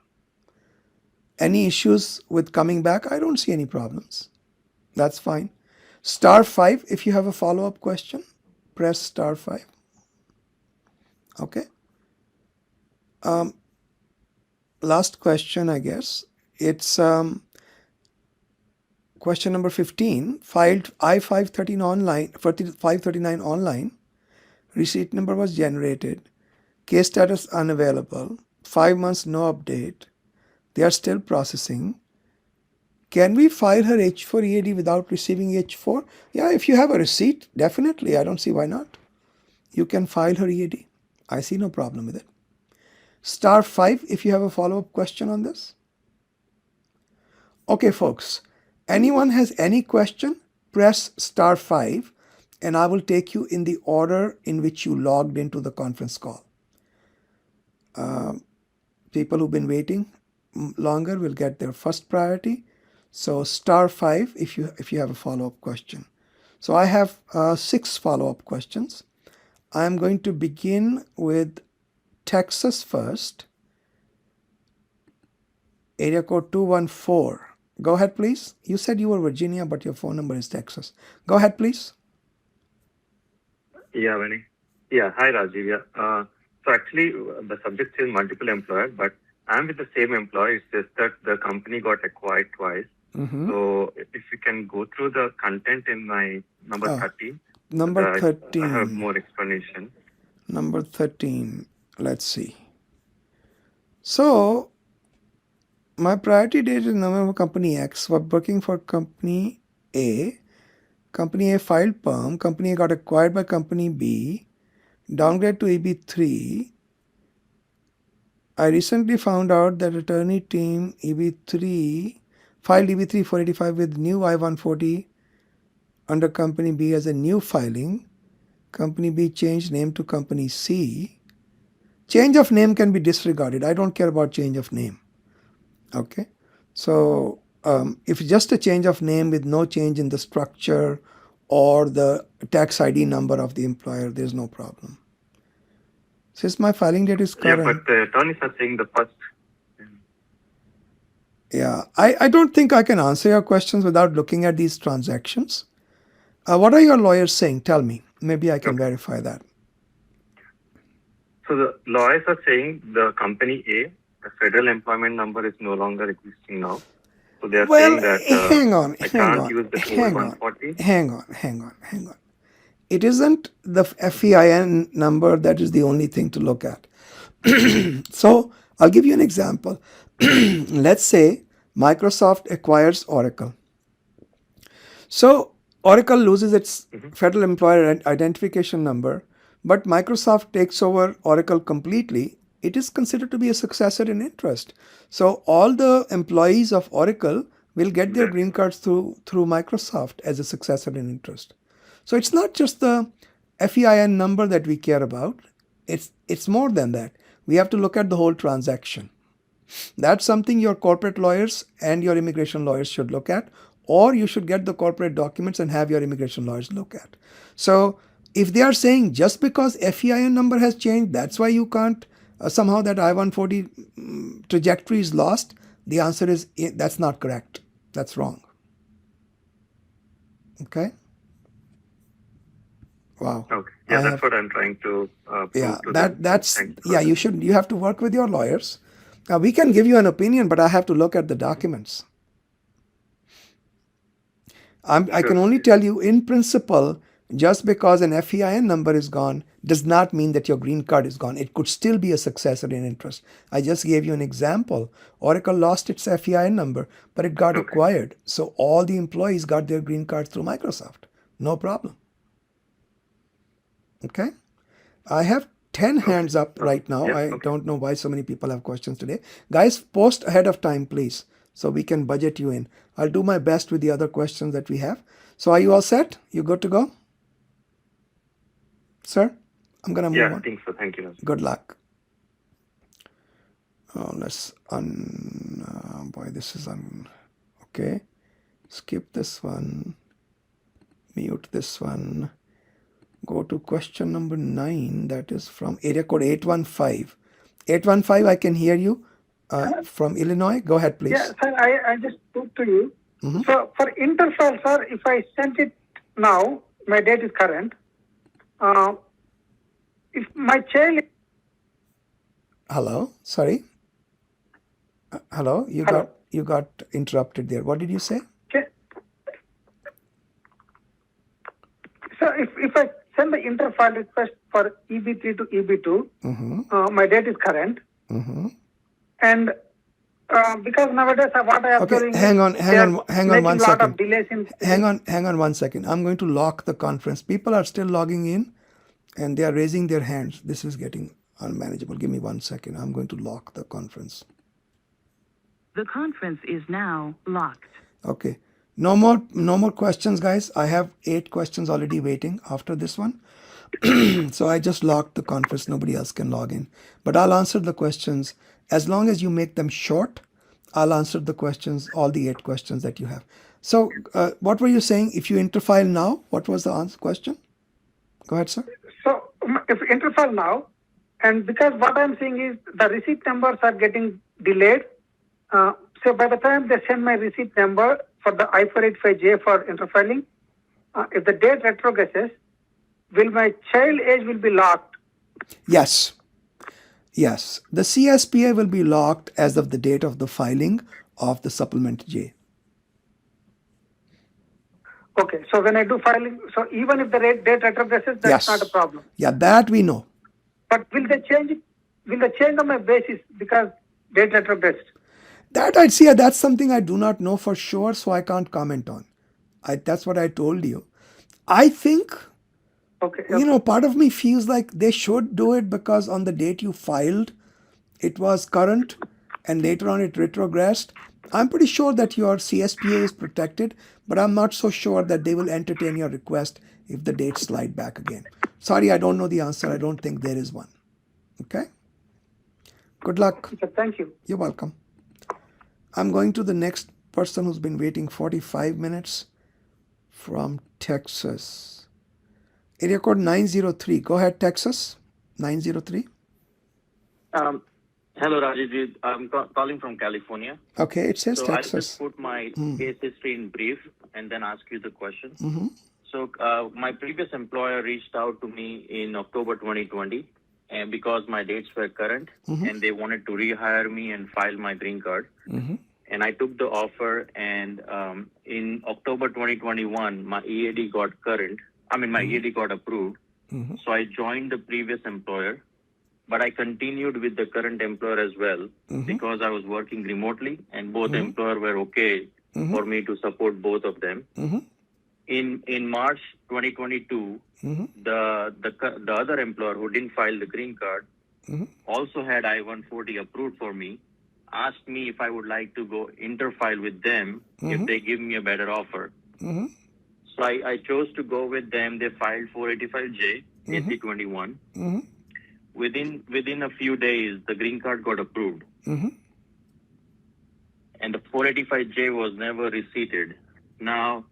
Any issues with coming back? I don't see any problems. That's fine. *5 if you have a follow-up question. Press *5. Okay. Last question, I guess. It's question number 15. Filed I-513 online, 539 online. Receipt number was generated. Case status unavailable. 5 months no update. They are still processing. Can we file her H4 EAD without receiving H4? Yeah, if you have a receipt, definitely. I don't see why not. You can file her EAD. I see no problem with it. *5 if you have a follow-up question on this. Okay, folks. Anyone has any question? Press *5 and I will take you in the order in which you logged into the conference call. People who've been waiting longer will get their first priority. So *5 if you have a follow-up question. So I have 6 follow-up questions. I'm going to begin with Texas first. Area code 214. Go ahead, please. You said you were Virginia, but your phone number is Texas. Go ahead, please. Yeah, Vinny. Yeah, hi Rajiv. Yeah. So actually, the subject is multiple employer, but I'm with the same employer. It's just that the company got acquired twice. So if you can go through the content in my number 13. Number 13. I have more explanation. Number 13. Let's see. So my priority date is November company X. We're working for company A. Company A filed PERM. Company A got acquired by company B. Downgrade to EB3. I recently found out that attorney team EB3 filed EB3 485 with new I-140 under company B as a new filing. Company B changed name to company C. Change of name can be disregarded. I don't care about change of name. Okay. So if it's just a change of name with no change in the structure or the tax ID number of the employer, there's no problem. Since my filing date is current. Yeah, but the attorneys are saying the first. Yeah, I don't think I can answer your questions without looking at these transactions. What are your lawyers saying? Tell me. Maybe I can verify that. So the lawyers are saying the company A, the federal employment number is no longer existing now. So they are saying that I can't use the code 140. Hang on. It isn't the FEIN number that is the only thing to look at. So I'll give you an example. Let's say Microsoft acquires Oracle. So Oracle loses its federal employer identification number, but Microsoft takes over Oracle completely. It is considered to be a successor in interest. So all the employees of Oracle will get their green cards through Microsoft as a successor in interest. So it's not just the FEIN number that we care about. It's more than that. We have to look at the whole transaction. That's something your corporate lawyers and your immigration lawyers should look at, or you should get the corporate documents and have your immigration lawyers look at. So if they are saying just because FEIN number has changed, that's why you can't, somehow that I-140 trajectory is lost, the answer is that's not correct. That's wrong. Okay? Wow. Okay. Yeah, that's what I'm trying to prove to them. You have to work with your lawyers. We can give you an opinion, but I have to look at the documents. I can only tell you in principle, just because an FEIN number is gone does not mean that your green card is gone. It could still be a successor in interest. I just gave you an example. Oracle lost its FEIN number, but it got acquired. So all the employees got their green cards through Microsoft. No problem. Okay? I have 10 hands up right now. I don't know why so many people have questions today. Guys, post ahead of time, please, so we can budget you in. I'll do my best with the other questions that we have. So are you all set? You good to go? Sir, I'm going to move on. Yeah, I think so. Thank you. Good luck. Let's boy, this is okay. Skip this one. Mute this one. Go to question number 9. That is from area code 815. 815, I can hear you from Illinois. Go ahead, please. Yeah, sir, I just spoke to you. So for interfile, sir, if I sent it now, my date is current. If my child... Hello? Sorry? Hello? You got interrupted there. What did you say? Okay. So if I send the interfile request for EB3 to EB2, my date is current. And because nowadays what I am doing, hang on 1 second. Delays in... Hang on 1 second. I'm going to lock the conference. People are still logging in and they are raising their hands. This is getting unmanageable. Give me 1 second. I'm going to lock the conference. The conference is now locked. Okay. No more questions, guys. I have 8 questions already waiting after this one. So I just locked the conference. Nobody else can log in. But I'll answer the questions. As long as you make them short, I'll answer the questions, all the 8 questions that you have. So what were you saying? If you interfile now, what was the question? Go ahead, sir. So if interfile now, and because what I'm seeing is the receipt numbers are getting delayed. So by the time they send my receipt number for the I-485J for interfiling, if the date retrogresses, will my child age will be locked? Yes. The CSPA will be locked as of the date of the filing of the supplement J. Okay, so when I do filing, so even if the date retrogresses, that's not a problem. Yeah, that we know. But will they change it? Will they change on my basis because date retrogressed? That's something I do not know for sure, so I can't comment on. That's what I told you. I think, part of me feels like they should do it because on the date you filed, it was current and later on it retrogressed. I'm pretty sure that your CSPA is protected, but I'm not so sure that they will entertain your request if the dates slide back again. Sorry, I don't know the answer. I don't think there is one. Okay? Good luck. Okay, thank you. You're welcome. I'm going to the next person who's been waiting 45 minutes from Texas. Area code 903. Go ahead, Texas. 903. Hello, Rajiv. I'm calling from California. Okay, it says Texas. I'll just put my case history in brief and then ask you the question. So my previous employer reached out to me in October 2020 and because my dates were current and they wanted to rehire me and file my green card. And I took the offer and in October 2021, my EAD got current. My EAD got approved. So I joined the previous employer, but I continued with the current employer as well because I was working remotely and both employers were okay for me to support both of them. In March 2022, the other employer who didn't file the green card also had I-140 approved for me, asked me if I would like to go interfile with them if they give me a better offer. So I chose to go with them. They filed 485J, AC21. Within a few days, the green card got approved. And the 485J was never receipted. Now,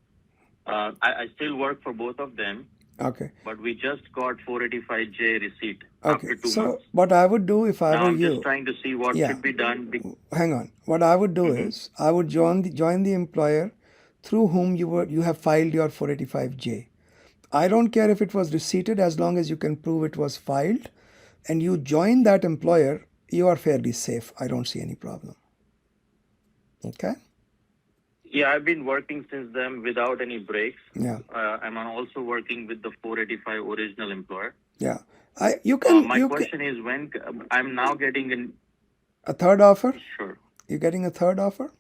I still work for both of them. Okay. But we just got 485J receipt after 2 months. What I would do if I were I'm you... just trying to see what should be done. Hang on. What I would do is, I would join the employer through whom you have filed your 485J. I don't care if it was receipted as long as you can prove it was filed. And you join that employer, you are fairly safe. I don't see any problem. Okay? Yeah, I've been working since then without any breaks. Yeah. I'm also working with the 485 original employer. Yeah. My question is when I'm now getting a third offer? Sure. You're getting a third offer?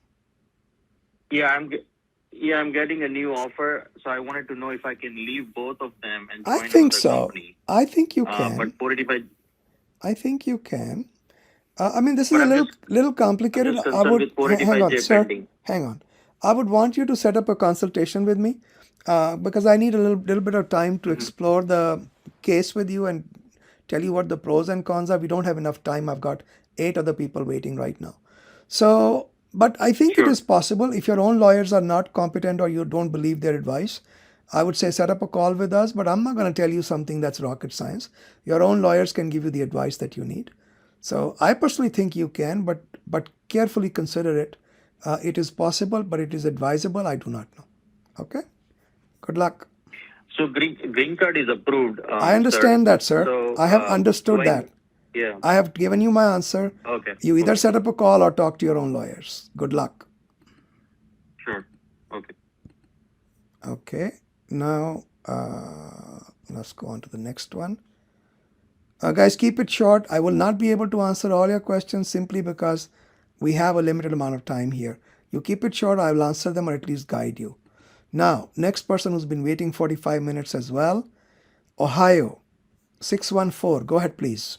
Yeah, I'm getting a new offer. So I wanted to know if I can leave both of them and join another company. I think you can. But 485. I think you can. This is a little complicated. I would hang on, sir. Hang on. I would want you to set up a consultation with me because I need a little bit of time to explore the case with you and tell you what the pros and cons are. We don't have enough time. I've got 8 other people waiting right now. So But I think it Sure. is possible. If your own lawyers are not competent or you don't believe their advice, I would say set up a call with us, but I'm not going to tell you something that's rocket science. Your own lawyers can give you the advice that you need. So I personally think you can, but carefully consider it. It is possible, but it is advisable. I do not know. Okay? Good luck. So green card is approved. I understand that, sir. So I have understood that. Yeah. I have given you my answer. Okay. You either Okay. set up a call or talk to your own lawyers. Good luck. Sure. Okay. Okay. Now, let's go on to the next one. Guys, keep it short. I will not be able to answer all your questions simply because we have a limited amount of time here. You keep it short, I will answer them or at least guide you. Now, next person who's been waiting 45 minutes as well, Ohio, 614. Go ahead, please.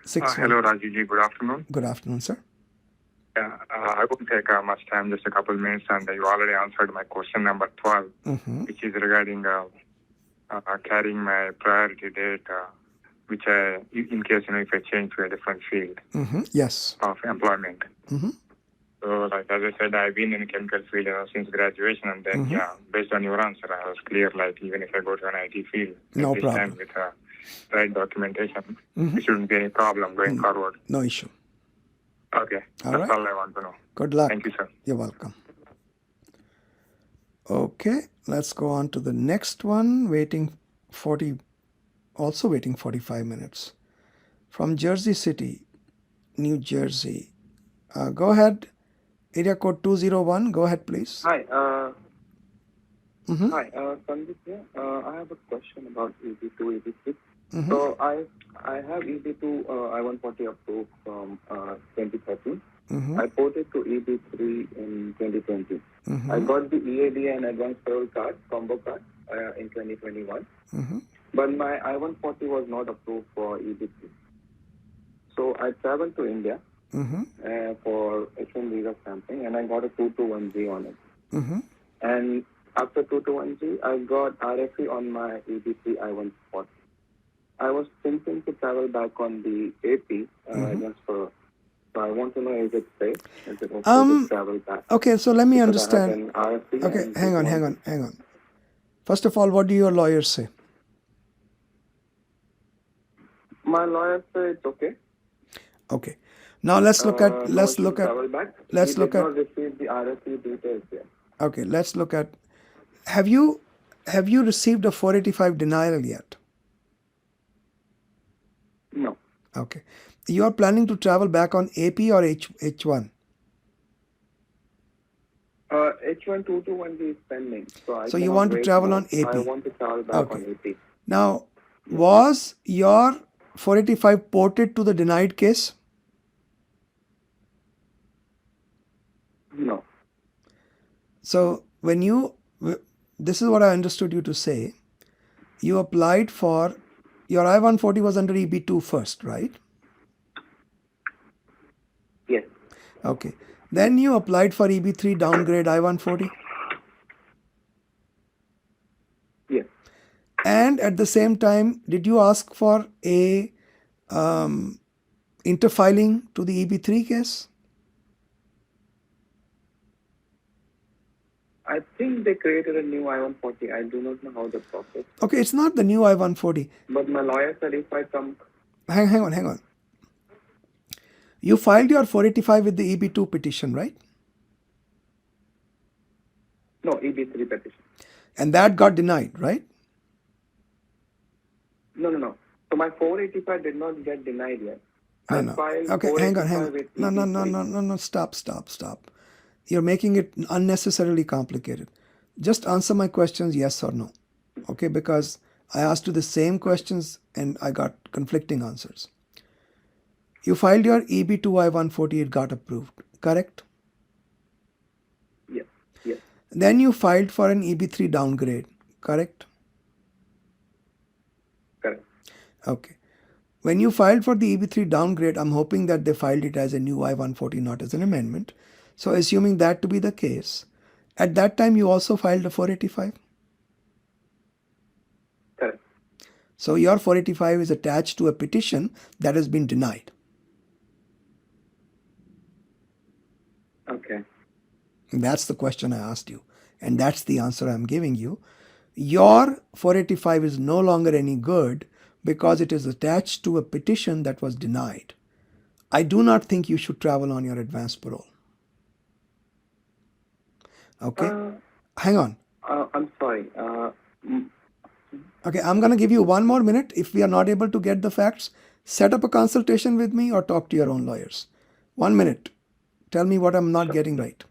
614. Hello, Rajiv. Good afternoon. Good afternoon, sir. I won't take much time, just a couple minutes, and you already answered my question number 12, which is regarding carrying my priority date, which in case, if I change to a different field Yes. of employment. So, like as I said, I've been in the chemical field since graduation, and then, based on your answer, I was clear, like, even if I go to an IT field, No this problem. time with right documentation, there shouldn't be any problem going forward. No issue. Okay, All that's right. all I want to know. Good luck. Thank you, sir. You're welcome. Okay, let's go on to the next one. Also waiting 45 minutes. From Jersey City, New Jersey. Go ahead. Area code 201. Go ahead, please. Hi, Hi, Sandeep here. I have a question about EB2, EB3. So I have EB2 I-140 approved from 2013. I ported to EB3 in 2020. I got the EAD and advanced payroll card, combo card, in 2021. But my I-140 was not approved for EB3. So I traveled to India for H1 visa stamping, and I got a 221G on it. And after 221G, I got RFE on my EB3 I-140. I was thinking to travel back on the AP advanced payroll. So I want to know, is it safe? Is it okay to travel back? Okay, so let me Because I have understand. an RFE Okay, and hang 221G. on. First of all, what do your lawyers say? My lawyer said it's okay. Okay. Now let's look at No issue to travel back. let's He look did at not receive the RFE details yet. okay, let's look at have you received a 485 denial yet? No. Okay. You are planning to travel back on AP or H1? H1 221G is pending. So you cannot want to wait travel now. on AP? I want to travel back on Okay. AP. Now, was your 485 ported to the denied case? No. So this is what I understood you to say. You applied for your I-140 was under EB2 first, right? Yes. Okay. Then you applied for EB3 downgrade I-140. Yes. And at the same time, did you ask for a interfiling to the EB3 case? I think they created a new I-140. I do not know how the process. Okay, it's not the new I-140. But my lawyer said if I come. Hang on. You filed your 485 with the EB2 petition, right? No, EB3 petition. And that got denied, right? No. So my 485 did not get denied yet. I No. filed Okay, hang on. 485 with EB3. No. Stop. You're making it unnecessarily complicated. Just answer my questions, yes or no. Okay, because I asked you the same questions and I got conflicting answers. You filed your EB2 I-140, it got approved, correct? Yes. Then you filed for an EB3 downgrade, correct? Correct. Okay. When you filed for the EB3 downgrade, I'm hoping that they filed it as a new I-140, not as an amendment. So assuming that to be the case, at that time you also filed a 485? Correct. So your 485 is attached to a petition that has been denied. That's the question I asked you. And that's the answer I'm giving you. Your 485 is no longer any good because it is attached to a petition that was denied. I do not think you should travel on your advance parole. Okay? Hang on. I'm sorry. Okay, I'm going to give you 1 more minute. If we are not able to get the facts, set up a consultation with me or talk to your own lawyers. 1 minute. Tell me what I'm not getting right.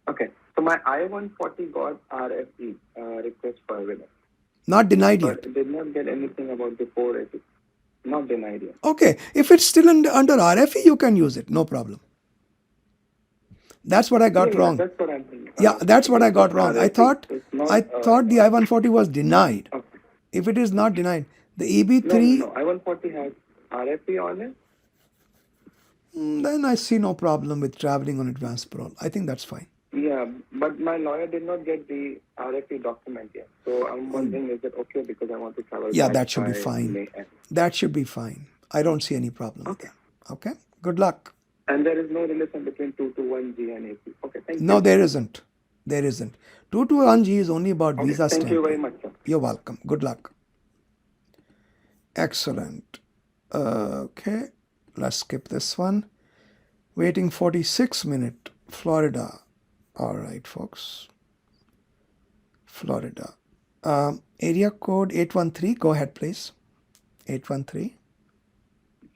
Okay. So my I-140 got RFE, request for evidence. Not denied yet. But did not get anything about the 480. Not denied yet. Okay, if it's still under RFE, you can use it. No problem. That's what I got wrong. That's what I'm thinking. Yeah, that's what I got wrong. I thought not, the I-140 was denied. Okay. If it is not denied, the EB3, No, I-140 has RFE on it. Then I see no problem with traveling on advance parole. I think that's fine. Yeah, but my lawyer did not get the RFE document yet. So I'm wondering, is it okay because I want to travel Yeah, back that should be by fine. May end. That should be fine. I don't see any problem with that. Okay? Good luck. And there is no relation between 221G and AP. Okay, thank you. No, there isn't. There isn't. 221G is only about visa Thank stamping. you very much, sir. You're welcome. Good luck. Excellent. Okay, let's skip this one. Waiting 46 minutes. Florida. All right, folks. Florida. Area code 813. Go ahead, please. 813.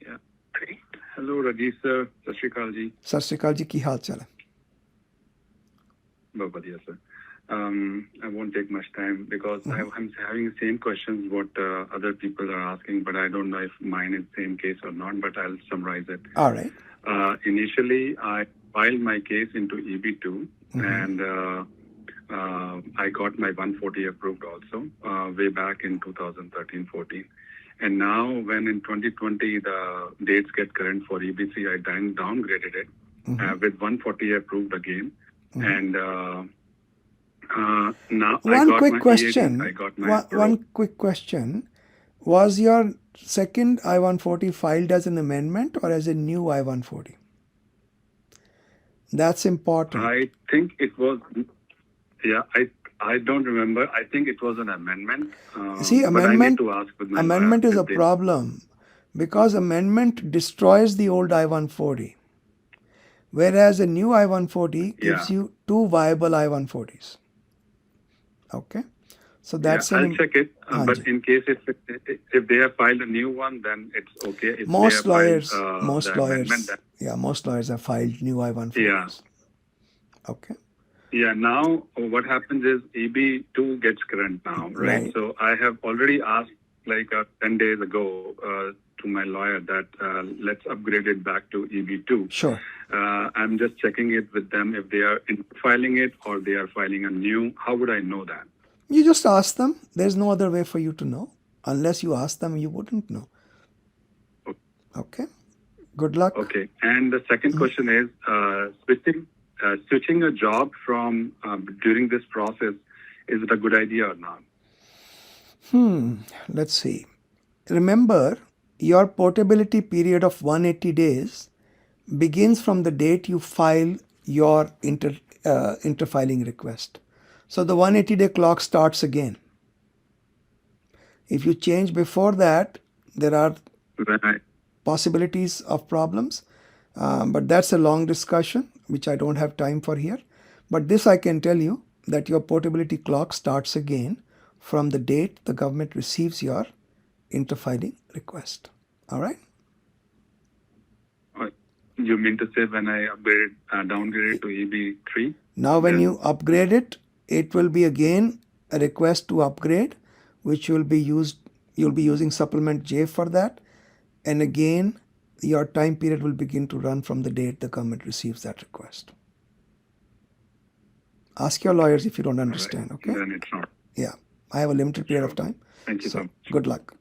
Yeah. Hello, Rajiv sir. Sat Shri Akal ji. Sat Shri Akal ji, ki haal chal hai? Bahut badhiya, sir. I won't take much time because I'm having the same questions what other people are asking, but I don't know if mine is same case or not, but I'll summarize it. All right. Initially, I filed my case into EB2 and I got my 140 approved also way back in 2013-14. And now when in 2020 the dates get current for EB3, I downgraded it with 140 approved again. And now One quick question. One quick question. Was your second I-140 filed as an amendment or as a new I-140? That's important. I think it was, I don't remember. I think it was an amendment. See, but I need to ask with my amendment lawyer is a if they- problem because amendment destroys the old I-140. Whereas a new I-140 gives you two viable I-140s. Okay? So that's I'll check it. But in case if they have filed a new one, then it's okay. If most they have lawyers, filed, most the lawyers, amendment, then- most lawyers have filed new I-140s. Yeah. Okay. Yeah, now what happens is EB2 gets current now, right? So I have already asked like 10 days ago to my lawyer that let's upgrade it back to EB2. Sure. I'm just checking it with them if they are filing it or they are filing a new. How would I know that? You just ask them. There's no other way for you to know. Unless you ask them, you wouldn't know. Okay. Good luck. Okay. And the second question is switching a job from during this process, is it a good idea or not? Let's see. Remember, your portability period of 180 days begins from the date you file your interfiling request. So the 180-day clock starts again. If you change before that, there are possibilities of problems. But that's a long discussion, which I don't have time for here. But this I can tell you, that your portability clock starts again from the date the government receives your interfiling request. All right? You mean to say when I downgrade it to EB3? Now when you upgrade it, it will be again a request to upgrade, which will be used, you'll be using supplement J for that. And again, your time period will begin to run from the date the government receives that request. Ask your lawyers if you don't understand, okay? Then it's not. Yeah, I have a limited period of time. Thank you so much. Good luck.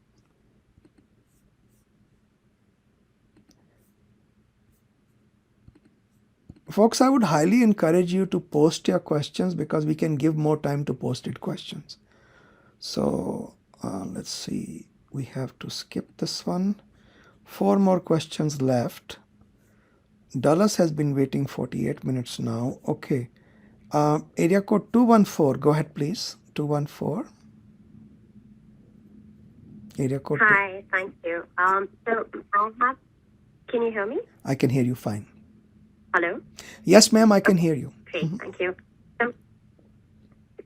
Folks, I would highly encourage you to post your questions because we can give more time to posted questions. So let's see, we have to skip this one. 4 more questions left. Dallas has been waiting 48 minutes now. Okay. Area code 214. Go ahead, please. 214. Area code Hi, thank you. So I have, can you hear me? I can hear you fine. Hello? Yes, ma'am, I can hear you. Great, thank you. So,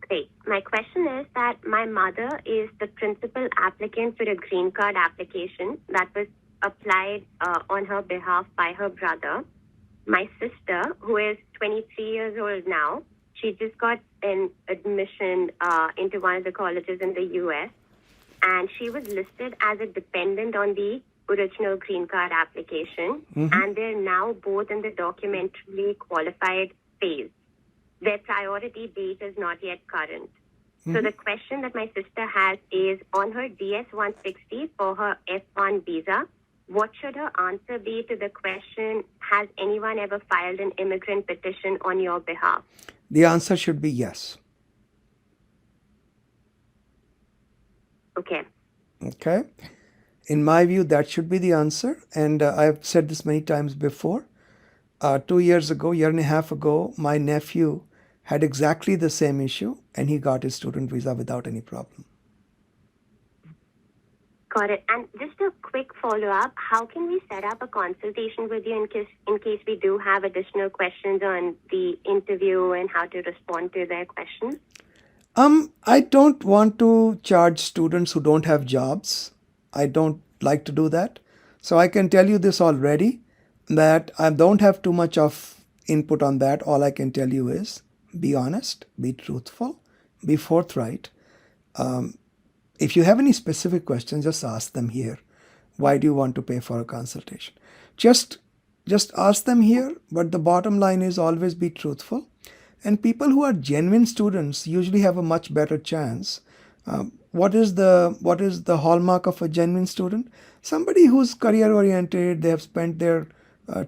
great. My question is that my mother is the principal applicant for a green card application that was applied on her behalf by her brother. My sister, who is 23 years old now, she just got an admission into one of the colleges in the US, and she was listed as a dependent on the original green card application, and they're now both in the documentally qualified phase. Their priority date is not yet current. So the question that my sister has is on her DS-160 for her F1 visa, what should her answer be to the question, has anyone ever filed an immigrant petition on your behalf? The answer should be yes. Okay. Okay. In my view, that should be the answer. And I've said this many times before. 2 years ago, year and a half ago, my nephew had exactly the same issue, and he got his student visa without any problem. Got it. And just a quick follow-up, how can we set up a consultation with you in case we do have additional questions on the interview and how to respond to their questions? I don't want to charge students who don't have jobs. I don't like to do that. So I can tell you this already, that I don't have too much of input on that. All I can tell you is be honest, be truthful, be forthright. If you have any specific questions, just ask them here. Why do you want to pay for a consultation? Just ask them here, but the bottom line is always be truthful. And people who are genuine students usually have a much better chance. What is the hallmark of a genuine student? Somebody who's career oriented, they have spent their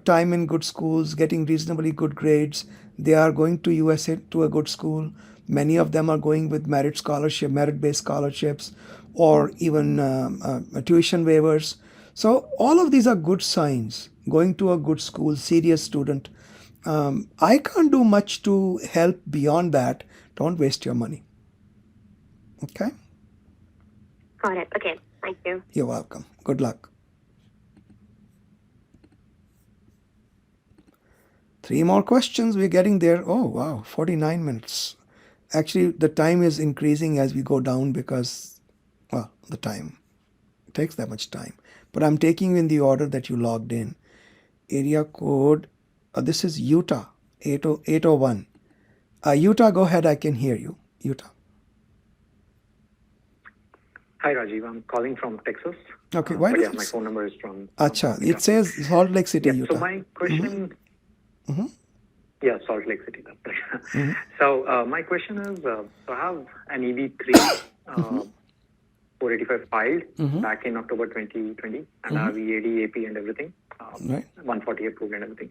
time in good schools, getting reasonably good grades. They are going to USA to a good school. Many of them are going with merit-based scholarships, or even tuition waivers. So all of these are good signs. Going to a good school, serious student. I can't do much to help beyond that. Don't waste your money. Okay? Got it. Okay. Thank you. You're welcome. Good luck. 3 more questions. We're getting there. Oh, wow. 49 minutes. Actually, the time is increasing as we go down because, well, the time. It takes that much time. But I'm taking you in the order that you logged in. Area code, this is Utah, 801. Utah, go ahead. I can hear you. Utah. Hi, Rajiv. I'm calling from Texas. Okay, why does my phone number is from Acha, it says Salt Lake City, Utah. So my question... Yeah, Salt Lake City. So my question is, so I have an EB3 485 filed back in October 2020, and I have EAD, AP, and everything, 140 approved and everything.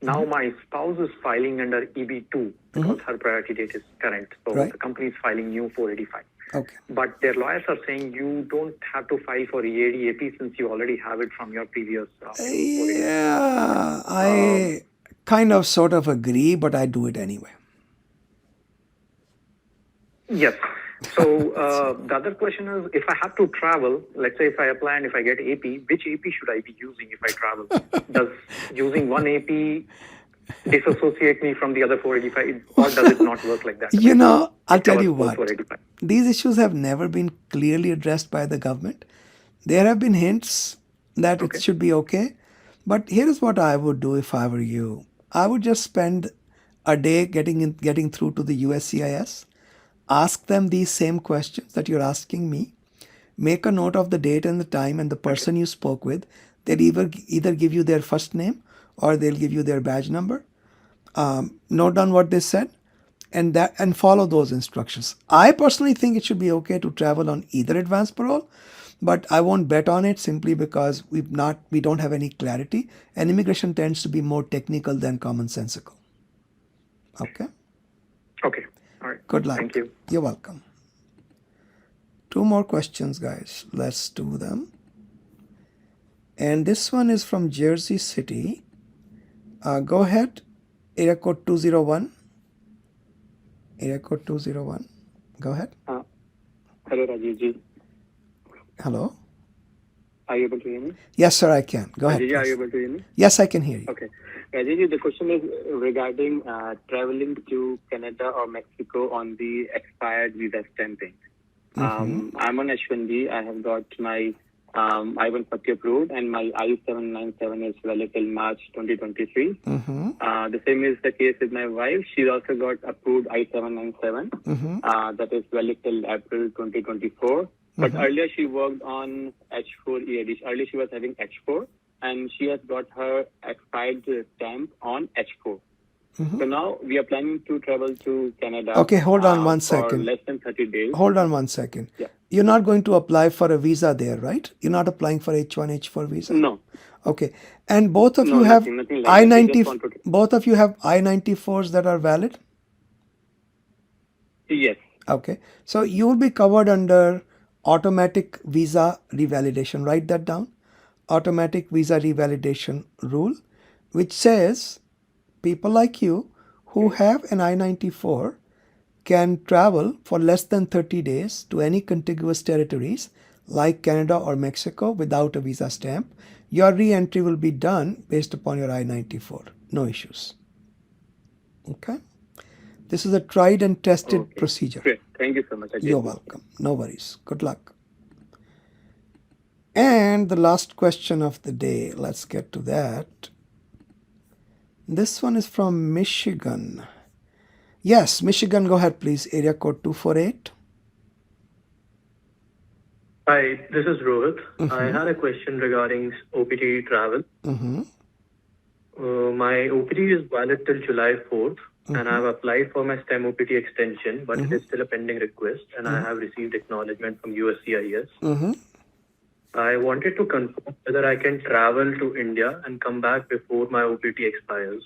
Now my spouse is filing under EB2 because her priority date is current. So the company is filing new 485. Okay. But their lawyers are saying you don't have to file for EAD, AP since you already have it from your previous. Yeah, I kind of sort of agree, but I do it anyway. Yes. So the other question is, if I have to travel, let's say if I apply and if I get AP, which AP should I be using if I travel? Does using one AP disassociate me from the other 485, or does it not work like that? You know, I'll tell you what. These issues have never been clearly addressed by the government. There have been hints that it should be okay. But here is what I would do if I were you. I would just spend a day getting through to the USCIS. Ask them these same questions that you're asking me. Make a note of the date and the time and the person you spoke with. They'll either give you their first name or they'll give you their badge number. Note down what they said and follow those instructions. I personally think it should be okay to travel on either advance parole, but I won't bet on it simply because we don't have any clarity, and immigration tends to be more technical than commonsensical. Okay? Okay. All right. Good luck. Thank you. You're welcome. 2 more questions, guys. Let's do them. And this one is from Jersey City. Go ahead. Area code 201. Area code 201. Go ahead. Hello, Rajiv ji. Hello. Are you able to hear me? Yes, sir, I can. Go ahead. Rajiv ji, are Please. you able to hear me? Yes, I can hear you. Okay. Rajiv ji, the question is regarding traveling to Canada or Mexico on the expired visa stamping. I'm on H1B. I have got my I-140 approved and my I-797 is valid till March 2023. The same is the case with my wife. She also got approved I-797 that is valid till April 2024. But earlier she worked on H4 EAD. Earlier she was having H4 and she has got her expired stamp on H4. So now we are planning to travel to Canada. Okay, hold on one for second. less than 30 days. Hold on one second. Yeah. You're not going to apply for a visa there, right? You're not applying for H1, H4 visa? No. Okay. And both of No, you have nothing like that. We I-90, just want to- both of you have I-94s that are valid? Yes. Okay. So you will be covered under automatic visa revalidation. Write that down. Automatic visa revalidation rule, which says people like you who have an I-94 can travel for less than 30 days to any contiguous territories like Canada or Mexico without a visa stamp. Your re-entry will be done based upon your I-94. No issues. Okay? This is a tried and tested procedure. Great. Thank you so much. You're welcome. No worries. Good luck. And the last question of the day, let's get to that. This one is from Michigan. Yes, Michigan, go ahead, please. Area code 248. Hi, this is Rohit. I had a question regarding OPT travel. My OPT is valid till July 4th, and I've applied for my STEM OPT extension, but it is still a pending request, and I have received acknowledgement from USCIS. I wanted to confirm whether I can travel to India and come back before my OPT expires.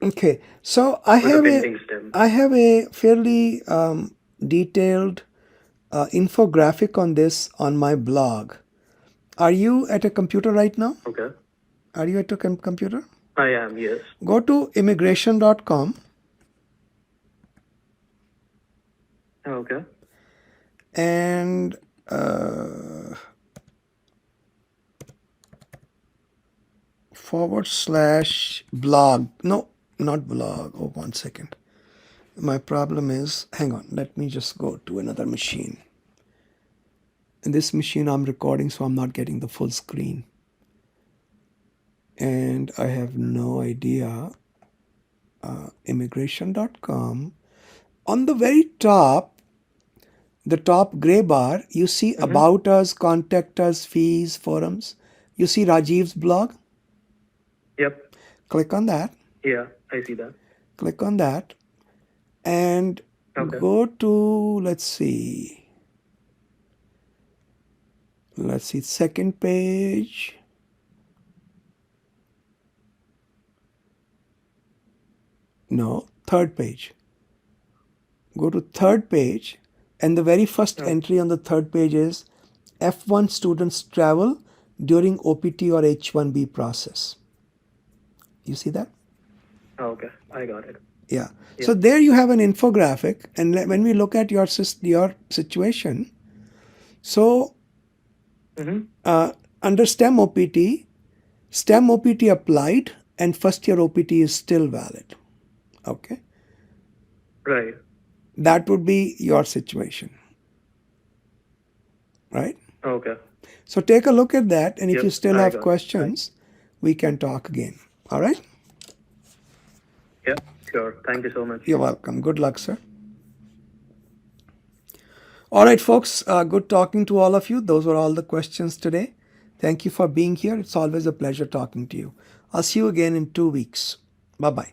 Okay, so I have a fairly detailed infographic on this on my blog. Are you at a computer right now? Okay. Are you at a computer? I am, yes. Go to immigration.com. Okay. And /blog. No, not blog. Oh, 1 second. My problem is, hang on, let me just go to another machine. In this machine I'm recording, so I'm not getting the full screen. And I have no idea. Immigration.com. On the very top, the top gray bar, you see About Us, Contact Us, Fees, Forums. You see Rajiv's blog? Yep. Click on that. Yeah, I see that. Click on that. And go to, let's see, second page. No, third page. Go to third page, and the very first entry on the third page is F1 students travel during OPT or H1B process. You see that? Okay, I got it. Yeah. So there you have an infographic, and when we look at your situation, so under STEM OPT applied, and first year OPT is still valid. Okay. Right. That would be your situation. Right? Okay. So take a look at that, and if Yep, you still I have got it. questions, we can talk again. All right? Yeah, sure. Thank you so much. You're welcome. Good luck, sir. All right, folks. Good talking to all of you. Those were all the questions today. Thank you for being here. It's always a pleasure talking to you. I'll see you again in 2 weeks. Bye-bye.